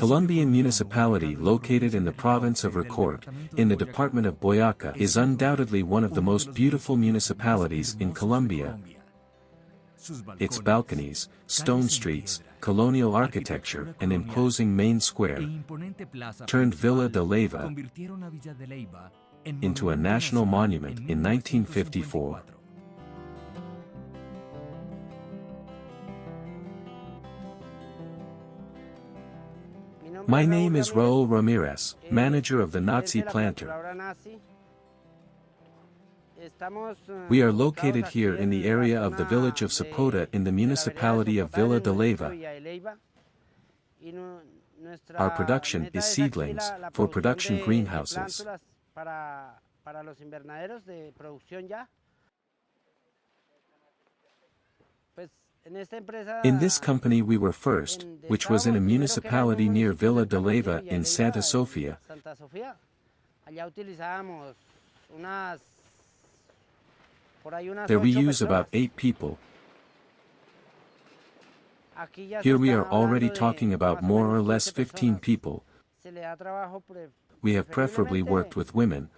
Colombian municipality located in the province of Ricaurte, in the department of Boyaca, is undoubtedly one of the most beautiful municipalities in Colombia. Its balconies, stone streets, colonial architecture and imposing main square turned Villa de Leyva into a national monument in 1954. My name is Raúl Ramirez, manager of the Nazi planter. We are located here in the area of the village of Zapota in the municipality of Villa de Leyva. Our production is seedlings, for production greenhouses. In this company we were first, which was in a municipality near Villa de Leyva in Santa Sofia. There we use about 8 people. Here we are already talking about more or less 15 people. We have preferably worked with women.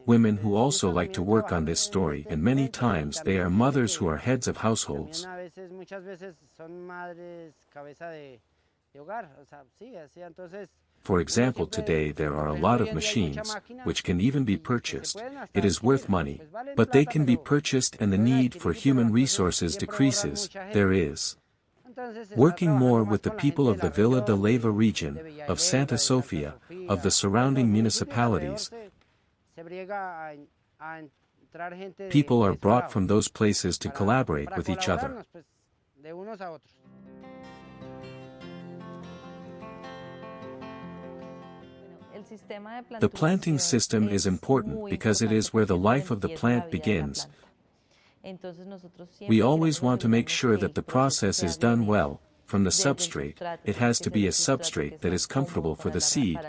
Women who also like to work on this story, and many times they are mothers who are heads of households. For example, today there are a lot of machines, which can even be purchased. It is worth money, but they can be purchased and the need for human resources decreases. There is working more with the people of the Villa de Leyva region, of Santa Sofia, of the surrounding municipalities. People are brought from those places to collaborate with each other. The planting system is important because it is where the life of the plant begins. We always want to make sure that the process is done well. From the substrate, it has to be a substrate that is comfortable for the seed,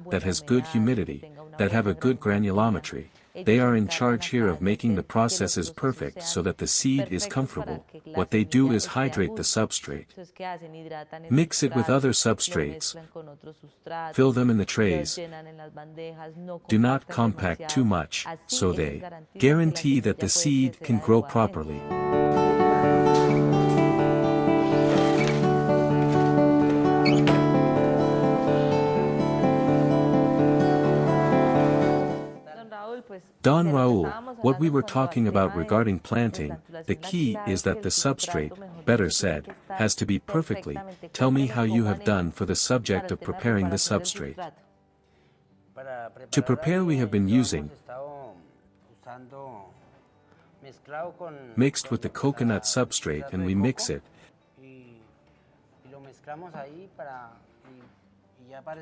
that has good humidity, that have a good granulometry. They are in charge here of making the processes perfect so that the seed is comfortable. What they do is hydrate the substrate, mix it with other substrates, fill them in the trays, do not compact too much, so they guarantee that the seed can grow properly. Don Raúl, what we were talking about regarding planting, the key is that the substrate, better said, has to be perfectly. Tell me how you have done for the subject of preparing the substrate. To prepare we have been using mixed with the coconut substrate and we mix it.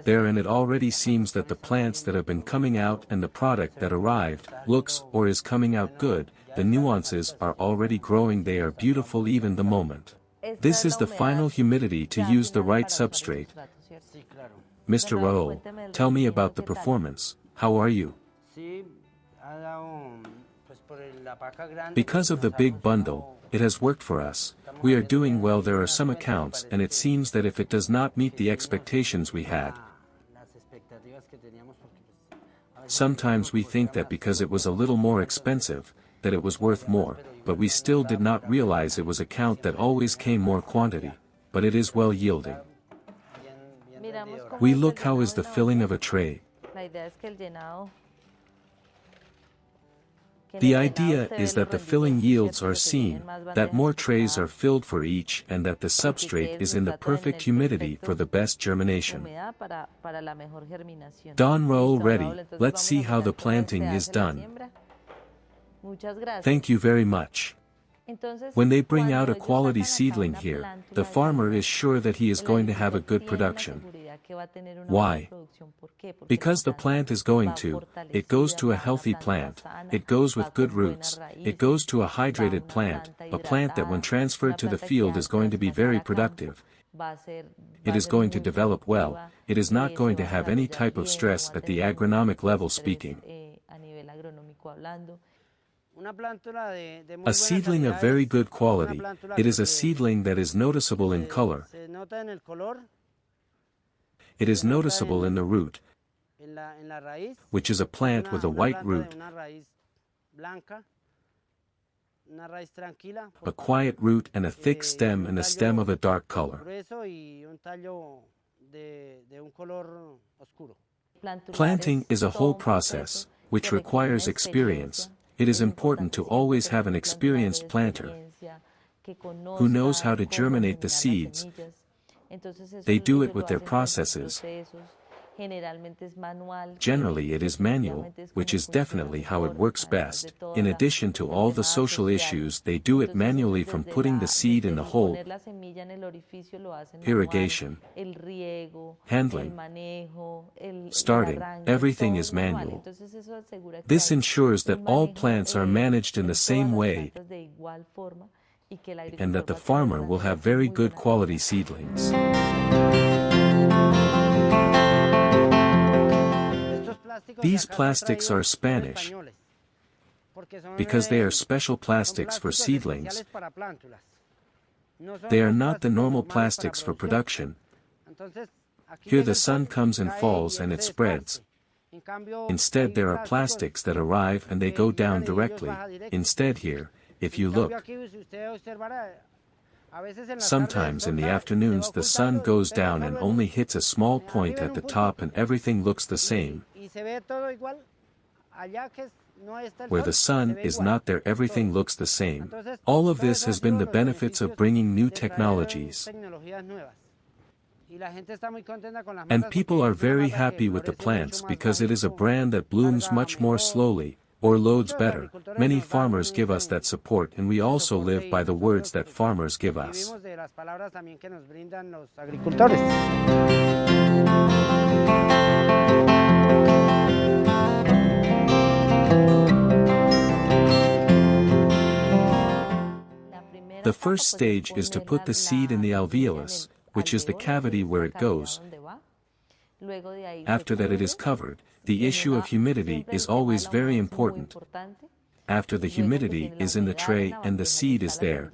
There and it already seems that the plants that have been coming out and the product that arrived, looks or is coming out good, the nuances are already growing, they are beautiful even the moment. This is the final humidity to use the right substrate. Mr. Raúl, tell me about the performance, how are you? Because of the big bundle, it has worked for us. We are doing well. There are some accounts and it seems that if it does not meet the expectations we had, sometimes we think that because it was a little more expensive, that it was worth more, but we still did not realize it was a count that always came more quantity, but it is well yielding. We look how is the filling of a tray. The idea is that the filling yields are seen, that more trays are filled for each and that the substrate is in the perfect humidity for the best germination. Don Raúl ready, let's see how the planting is done. Thank you very much. When they bring out a quality seedling here, the farmer is sure that he is going to have a good production. Why? Because the plant is going to, it goes to a healthy plant, it goes with good roots, it goes to a hydrated plant, a plant that when transferred to the field is going to be very productive. It is going to develop well, it is not going to have any type of stress at the agronomic level speaking. A seedling of very good quality, it is a seedling that is noticeable in color. It is noticeable in the root, which is a plant with a white root, a quiet root and a thick stem and a stem of a dark color. Planting is a whole process, which requires experience. It is important to always have an experienced planter who knows how to germinate the seeds. They do it with their processes. Generally it is manual, which is definitely how it works best. In addition to all the social issues, they do it manually, from putting the seed in the hole, irrigation, handling, starting, everything is manual. This ensures that all plants are managed in the same way and that the farmer will have very good quality seedlings. These plastics are Spanish because they are special plastics for seedlings. They are not the normal plastics for production. Here the sun comes and falls and it spreads. Instead there are plastics that arrive and they go down directly. Instead here, if you look, sometimes in the afternoons the sun goes down and only hits a small point at the top and everything looks the same. Where the sun is not there, everything looks the same. All of this has been the benefits of bringing new technologies. And people are very happy with the plants because it is a brand that blooms much more slowly, or loads better. Many farmers give us that support, and we also live by the words that farmers give us. The first stage is to put the seed in the alveolus, which is the cavity where it goes. After that it is covered. The issue of humidity is always very important. After the humidity is in the tray and the seed is there,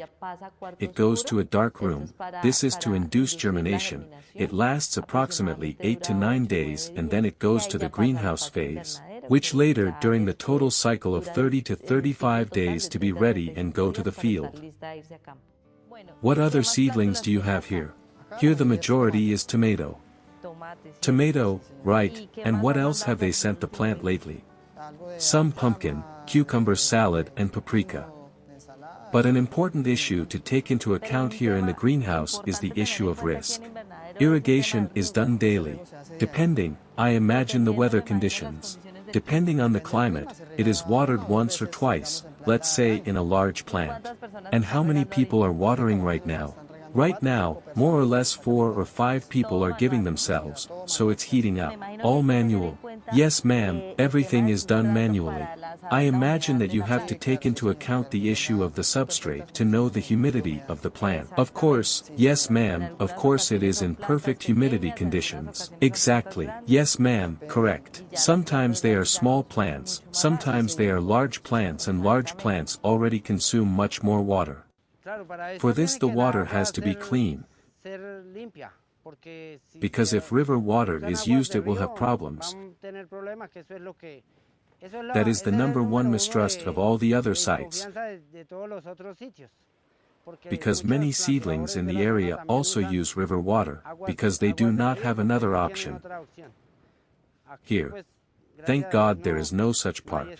it goes to a dark room. This is to induce germination. It lasts approximately 8 to 9 days and then it goes to the greenhouse phase, which later during the total cycle of 30 to 35 days to be ready and go to the field. What other seedlings do you have here? Here the majority is tomato. Tomato, right, and what else have they sent the plant lately? Some pumpkin, cucumber salad and paprika. But an important issue to take into account here in the greenhouse is the issue of risk. Irrigation is done daily. Depending, I imagine the weather conditions. Depending on the climate, it is watered once or twice, let's say in a large plant. And how many people are watering right now? Right now, more or less 4 or 5 people are giving themselves, so it's heating up. All manual. Yes ma'am, everything is done manually. I imagine that you have to take into account the issue of the substrate to know the humidity of the plant. Of course, yes ma'am, of course it is in perfect humidity conditions. Exactly. Yes ma'am, correct. Sometimes they are small plants, sometimes they are large plants, and large plants already consume much more water. For this the water has to be clean, because if river water is used it will have problems. That is the number one mistrust of all the other sites, because many seedlings in the area also use river water, because they do not have another option. Here, thank God there is no such part.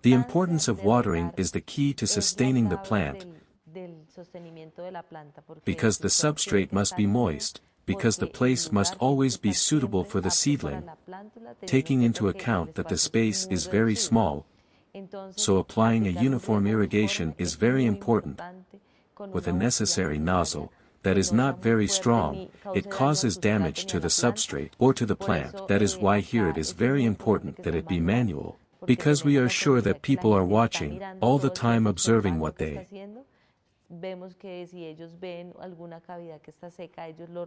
The importance of watering is the key to sustaining the plant, because the substrate must be moist, because the place must always be suitable for the seedling, taking into account that the space is very small, so applying a uniform irrigation is very important, with a necessary nozzle that is not very strong. It causes damage to the substrate or to the plant. That is why here it is very important that it be manual, because we are sure that people are watching, all the time observing what they. Vemos que si ellos ven alguna cavidad que está seca, ellos lo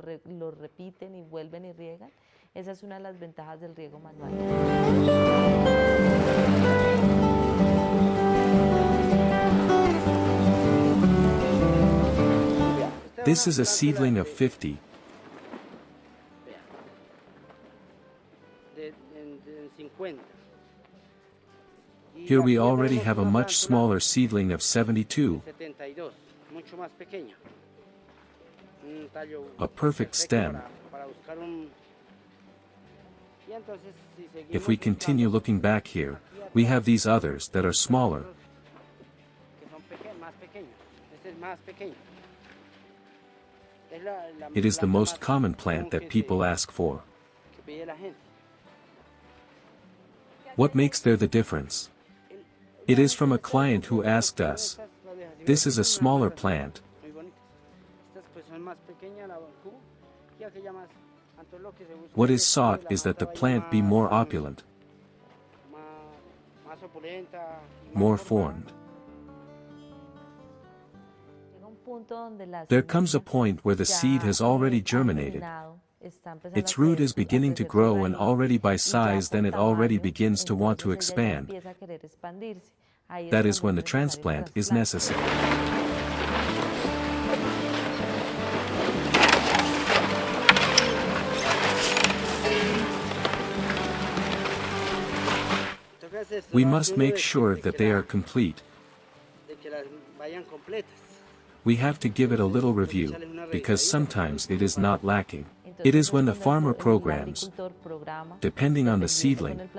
repiten y vuelven y riegan. Esa es una de las ventajas del riego manual. This is a seedling of 50. Here we already have a much smaller seedling of 72. A perfect stem. If we continue looking back here, we have these others that are smaller. It is the most common plant that people ask for. What makes there the difference? It is from a client who asked us. This is a smaller plant. What is sought is that the plant be more opulent, more formed. There comes a point where the seed has already germinated. Its root is beginning to grow, and already by size then it already begins to want to expand. That is when the transplant is necessary. We must make sure that they are complete. We have to give it a little review, because sometimes it is not lacking. It is when the farmer programs, depending on the seedling,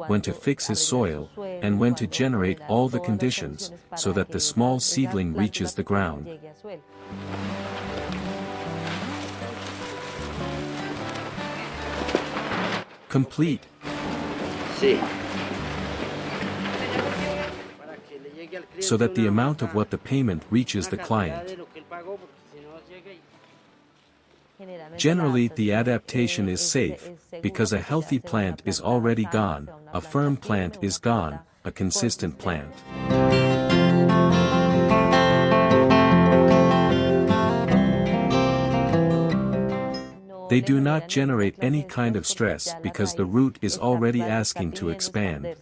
when to fix his soil, and when to generate all the conditions, so that the small seedling reaches the ground. Complete. So that the amount of what the payment reaches the client. Generally, the adaptation is safe, because a healthy plant is already gone, a firm plant is gone, a consistent plant. They do not generate any kind of stress because the root is already asking to expand.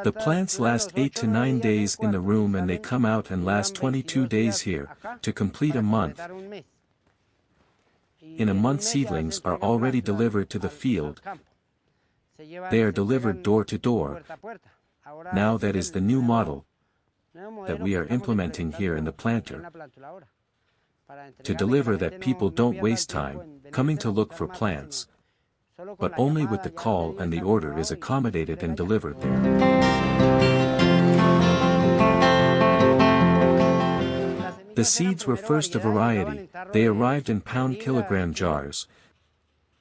The plants last 8 to 9 days in the room, and they come out and last 22 days here, to complete a month. In a month, seedlings are already delivered to the field. They are delivered door to door. Now that is the new model that we are implementing here in the planter. To deliver that people don't waste time coming to look for plants, but only with the call and the order is accommodated and delivered there. The seeds were first a variety. They arrived in pound-kilogram jars.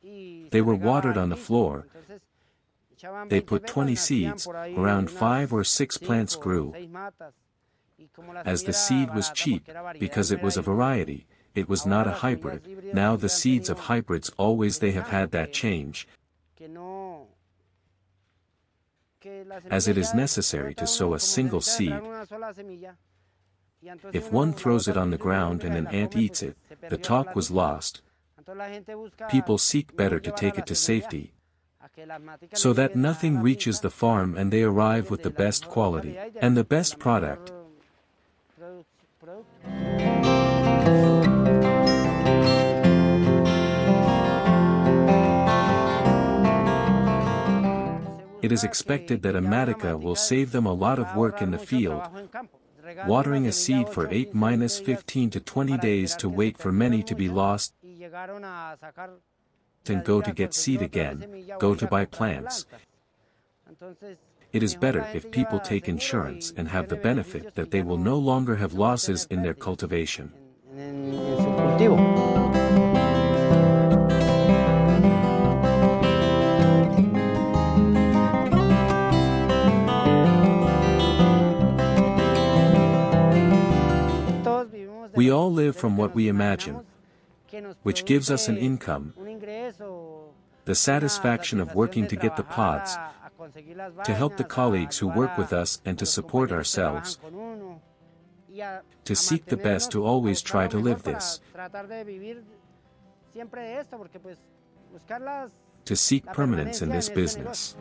They were watered on the floor. They put 20 seeds, around 5 or 6 plants grew. As the seed was cheap, because it was a variety, it was not a hybrid. Now the seeds of hybrids always they have had that change, as it is necessary to sow a single seed. If one throws it on the ground and an ant eats it, the talk was lost. People seek better to take it to safety, so that nothing reaches the farm and they arrive with the best quality and the best product. It is expected that a Matica will save them a lot of work in the field, watering a seed for 8-15 to 20 days to wait for many to be lost, and go to get seed again, go to buy plants. It is better if people take insurance and have the benefit that they will no longer have losses in their cultivation. We all live from what we imagine, which gives us an income, the satisfaction of working to get the pods, to help the colleagues who work with us and to support ourselves, to seek the best, to always try to live this, to seek permanence in this business.